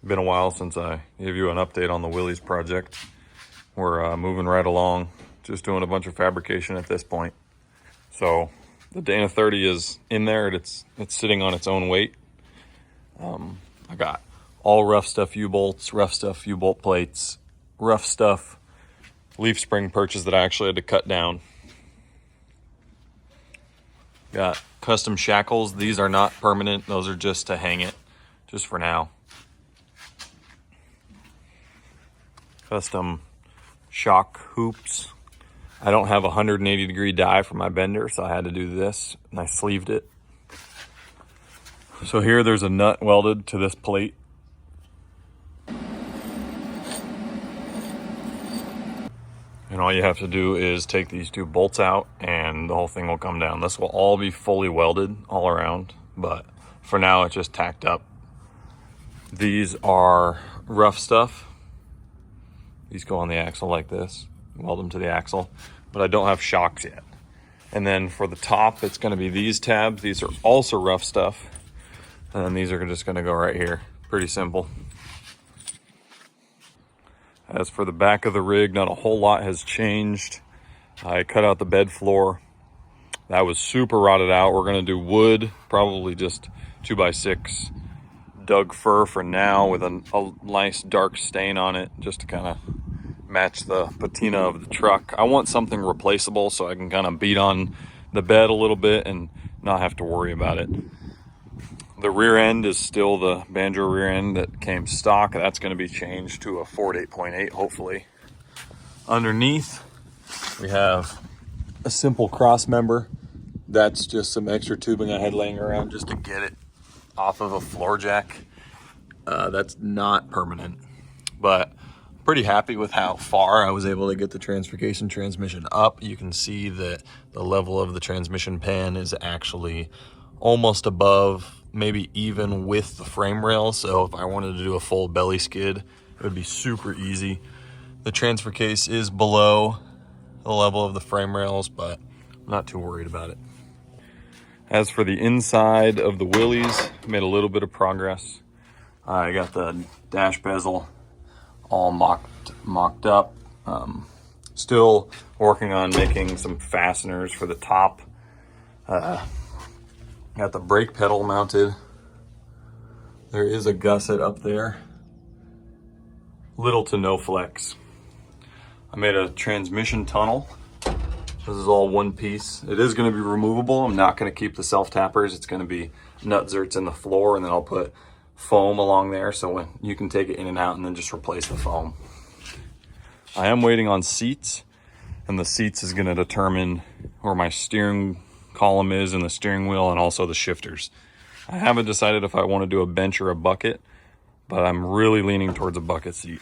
Been a while since I gave you an update on the Willy's project. We're moving right along, just doing a bunch of fabrication at this point. So the Dana 30 is in there. It's sitting on its own weight. I got all rough stuff U-bolts, rough stuff U-bolt plates, rough stuff leaf spring perches that I actually had to cut down. Got custom shackles. These are not permanent. Those are just to hang it, just for now. Custom shock hoops. I don't have a 180-degree die for my bender, so I had to do this, and I sleeved it. So here there's a nut welded to this plate. And all you have to do is take these two bolts out and the whole thing will come down. This will all be fully welded all around, but for now it's just tacked up. These are rough stuff. These go on the axle like this, weld them to the axle, but I don't have shocks yet. And then for the top, it's gonna be these tabs. These are also rough stuff. And then these are just gonna go right here. Pretty simple. As for the back of the rig, not a whole lot has changed. I cut out the bed floor. That was super rotted out. We're gonna do wood, probably just 2x6 Doug fir for now with a nice dark stain on it, just to kind of match the patina of the truck. I want something replaceable so I can kind of beat on the bed a little bit and not have to worry about it. The rear end is still the banjo rear end that came stock. That's going to be changed to a Ford 8.8 hopefully. Underneath we have a simple cross member. That's just some extra tubing I had laying around just to get it off of a floor jack. That's not permanent, but pretty happy with how far I was able to get the transmission up. You can see that the level of the transmission pan is actually almost above, maybe even with the frame rail. So if I wanted to do a full belly skid, it would be super easy. The transfer case is below the level of the frame rails, but I'm not too worried about it. As for the inside of the Willys, made a little bit of progress. I got the dash bezel all mocked up. Still working on making some fasteners for the top. Got the brake pedal mounted. There is a gusset up there. Little to no flex. I made a transmission tunnel. This is all one piece. It is going to be removable. I'm not going to keep the self-tappers. It's going to be nut zerts in the floor, and then I'll put foam along there so when you can take it in and out and then just replace the foam. I am waiting on seats, and the seats is going to determine where my steering column is and the steering wheel and also the shifters. I haven't decided if I want to do a bench or a bucket, but I'm really leaning towards a bucket seat.